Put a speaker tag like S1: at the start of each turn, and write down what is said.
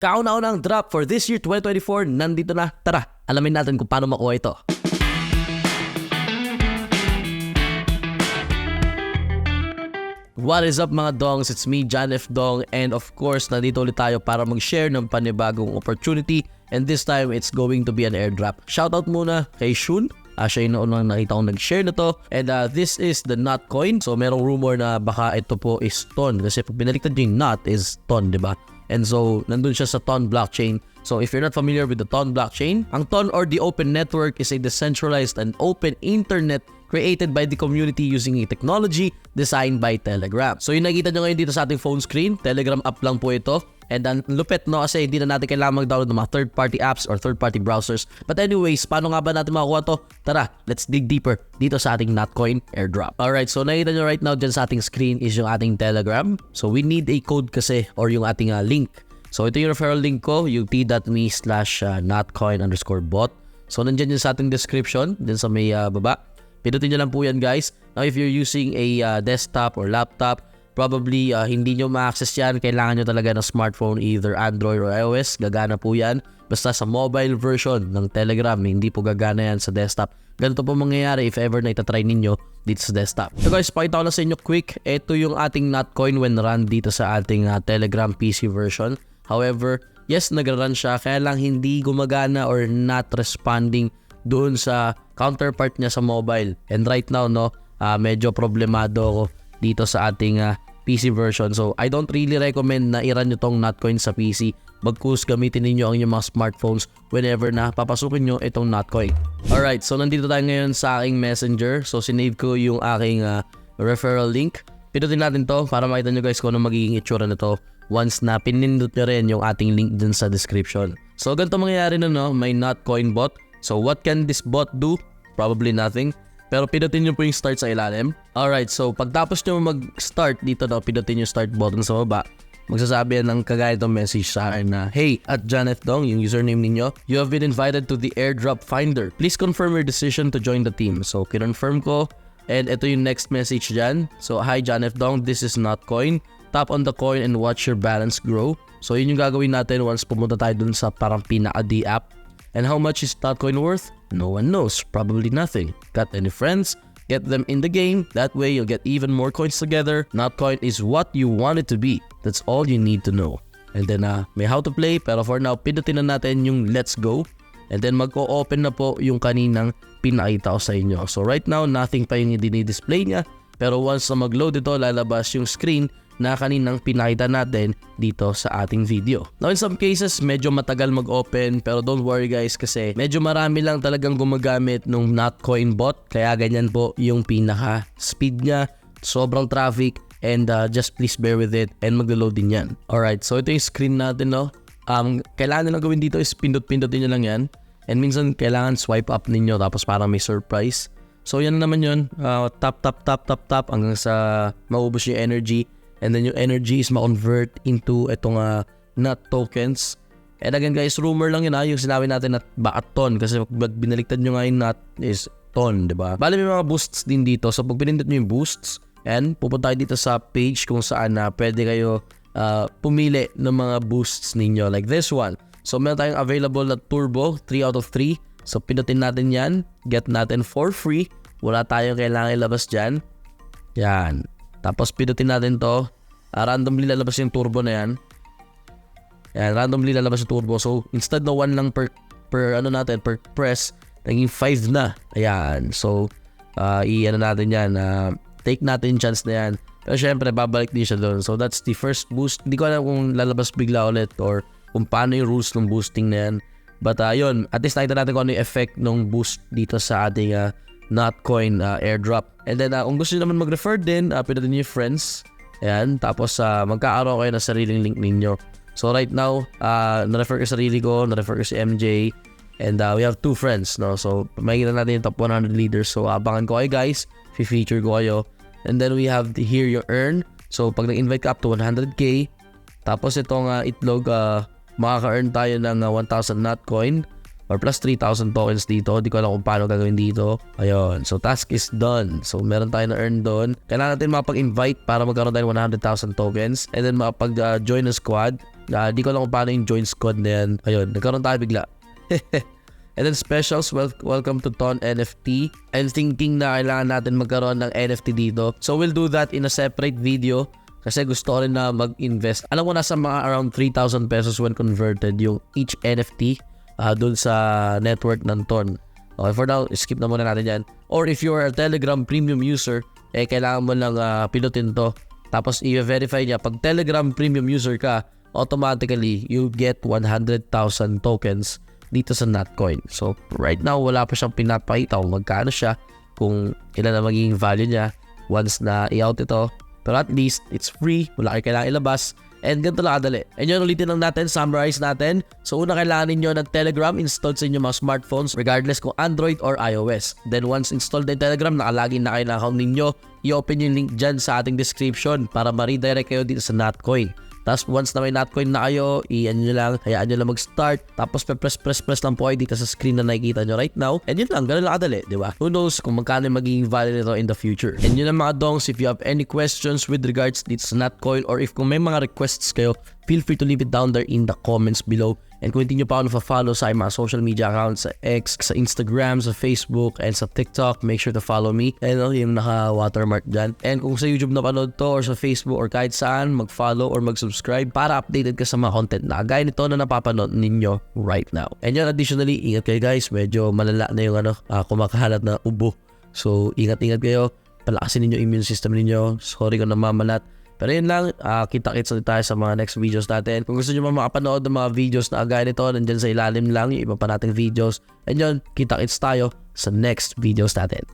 S1: Kauna-unang drop for this year 2024, nandito na. Tara, alamin natin kung paano makuha ito. What is up mga dongs? It's me, JohnFDong, and of course, nandito ulit tayo para mag-share ng panibagong opportunity, and this time, it's going to be an airdrop. Shoutout muna kay Shun. Siya yung naunang nakita kong nag-share na to. And this is the NotCoin. So, merong rumor na baka ito po is TON. Kasi pag binaliktad yung Not is TON, di ba? And so, nandun siya sa TON blockchain. So, if you're not familiar with the TON blockchain, ang TON or the Open Network is a decentralized and open internet created by the community using a technology designed by Telegram. So, yung nakita nyo ngayon dito sa ating phone screen, Telegram app lang po ito. And ang lupit, no? Kasi hindi na natin kailangan mag-download ng mga third-party apps or third-party browsers. But anyways, paano nga ba natin makuha to? Tara, let's dig deeper dito sa ating NotCoin airdrop. Alright, so nakita nyo right now dyan sa ating screen is yung ating Telegram. So, we need a code kasi or yung ating link. So, ito yung referral link ko, yung t.me/notcoin_bot. So, nandyan yun sa ating description, dyan sa may baba. Pinutin nyo lang po yan, guys. Now, if you're using a desktop or laptop, probably hindi nyo ma-access yan. Kailangan nyo talaga ng smartphone, either Android or iOS. Gagana po yan. Basta sa mobile version ng Telegram, hindi po gagana yan sa desktop. Ganito po mangyayari if ever na itatry ninyo dito sa desktop. So guys, pakita ko lang sa inyo quick. Ito yung ating NotCoin when run dito sa ating Telegram PC version. However, yes, nag-run siya. Kaya lang hindi gumagana or not responding doon sa counterpart niya sa mobile. And right now, no, medyo problemado ako dito sa ating PC version. So, I don't really recommend na i-run nyo tong NotCoin sa PC. Bagkus gamitin niyo ang inyong mga smartphones whenever na papasukin nyo itong NotCoin. Alright, so nandito tayo ngayon sa aking messenger. So, sinave ko yung aking referral link. Pinutin natin to para makita nyo guys kung ano magiging itsura nito once na pinindot nyo rin yung ating link dun sa description. So, ganito mangyayari na, no? May NotCoin bot. So, what can this bot do? Probably nothing. Pero pinutin nyo po yung start sa ilalim. Alright, so pagtapos nyo mag-start dito, no, pinutin yung start button sa baba. Magsasabi yan ng kagaya itong message sa akin na, "Hey, at JohnFDong, yung username ninyo, you have been invited to the airdrop finder. Please confirm your decision to join the team." So, kinonfirm ko. And ito yung next message dyan. So, "Hi JohnFDong, this is NotCoin. Tap on the coin and watch your balance grow." So, yun yung gagawin natin once pumunta tayo dun sa parang pinaka-D app. And how much is NotCoin worth? No one knows. Probably nothing. Got any friends? Get them in the game. That way, you'll get even more coins together. NotCoin is what you want it to be. That's all you need to know. And then, may how to play. Pero for now, pinutin na natin yung let's go. And then, magko-open na po yung kaninang pinakita ko sa inyo. So, right now, nothing pa yung dinidisplay niya. Pero once na mag-load ito, lalabas yung screen na kaninang pinakita natin dito sa ating video. Now in some cases, medyo matagal mag-open pero don't worry guys kasi medyo marami lang talagang gumagamit ng NotCoin bot kaya ganyan po yung pinaka-speed niya, sobrang traffic and just please bear with it and mag-load din yan. Alright, so ito yung screen natin, no? Kailangan nyo lang gawin dito is pindot-pindotin nyo lang yan and minsan kailangan swipe up ninyo tapos parang may surprise. So yan naman yun, tap hanggang sa maubos yung energy. And then yung energy is ma-convert into itong NOT tokens. And again guys, rumor lang yun yung sinabi natin na baka TON. Kasi pag binaliktad nyo nga yung NOT is TON, diba? Bali may mga boosts din dito. So pag pinindot nyo yung boosts, and pupunta tayo dito sa page kung saan pwede kayo pumili ng mga boosts ninyo. Like this one. So meron tayong available na turbo, 3 out of 3. So pindutin natin yan. Get natin for free. Wala tayong kailangan ilabas dyan. Yan. Tapos pinutin natin to. Randomly lalabas yung turbo na yan. Yan, randomly lalabas yung turbo. So, instead na 1 lang per press, naging 5 na. Ayan. So, natin yan. Take natin chance na yan. Pero syempre, babalik din siya doon. So, that's the first boost. Hindi ko alam kung lalabas bigla ulit or kung paano yung rules ng boosting na yan. But, yun. At least nakita natin kung ano yung effect ng boost dito sa ating NotCoin airdrop. And then kung gusto nyo naman mag-refer din, pinutin nyo yung friends. Ayan, tapos magkakaroon kayo ng sariling link ninyo. So right now, na-refer ko sarili ko, na-refer ko si MJ. And we have 2 friends, no? So makikita natin yung top 100 leaders. So abangan ko kayo guys, feature ko kayo. And then we have here your earn. So pag nag-invite ka up to 100k, tapos itong itlog, makaka-earn tayo ng 1,000 NotCoin. Or plus 3,000 tokens dito. Di ko alam kung paano gagawin dito. Ayun. So, task is done. So, meron tayo na earn doon. Kailangan natin makapag-invite para magkaroon tayo ng 100,000 tokens. And then, makapag-join a squad. Di ko lang kung paano yung join squad na yan. Ayun, nagkaroon tayo bigla. And then specials, welcome to Ton NFT. I'm thinking na kailangan natin magkaroon ng NFT dito. So we'll do that in a separate video kasi gusto ko rin na mag-invest. Alam ko nasa mga around 3,000 pesos when converted yung each NFT dun sa network ng Ton. Okay, for now, skip na muna natin yan. Or if you're a Telegram premium user, kailangan mo lang pinutin to. Tapos i-verify niya. Pag Telegram premium user ka, automatically, you get 100,000 tokens dito sa NotCoin. So, right now, wala pa siyang pinapakita kung magkano siya, kung ilan na magiging value niya once na i-out ito. Pero at least, it's free. Wala kayo kailangan ilabas. And ganito lang kadali. And yun, ulitin lang natin, summarize natin. So, una kailangan ninyo ng Telegram installed sa inyong mga smartphones regardless kung Android or iOS. Then, once installed na yung Telegram, nakalagin na kayo ng account ninyo. I-open yung link dyan sa ating description para ma-redirect kayo dito sa NotCoin. Tapos once na may NotCoin na kayo, hayaan nyo lang mag-start. Tapos press lang po kayo dito sa screen na nakikita nyo right now. And yun lang, ganun lang kadali, di ba? Who knows kung magkano yung magiging value nito in the future. And yun lang mga dongs, if you have any questions with regards dito sa NotCoin or if kung may mga requests kayo, feel free to leave it down there in the comments below. And kung hindi nyo pa ako na-follow sa mga social media accounts, sa X, sa Instagram, sa Facebook, and sa TikTok, make sure to follow me. And yung naka-watermark dyan. And kung sa YouTube na panood to or sa Facebook or kahit saan, mag-follow or mag-subscribe para updated ka sa mga content na gaya nito na napapanood ninyo right now. And yun, additionally, ingat kayo guys. Medyo malala na yung kumakahalat na ubo. So, ingat-ingat kayo. Palakasin ninyo immune system ninyo. Sorry kung namamalat. Pero yun lang, kita-kits ulit tayo sa mga next videos natin. Kung gusto nyo makapanood ng mga videos na agaya nito, nandyan sa ilalim lang yung iba pa nating videos. And yun, kita-kits tayo sa next videos natin.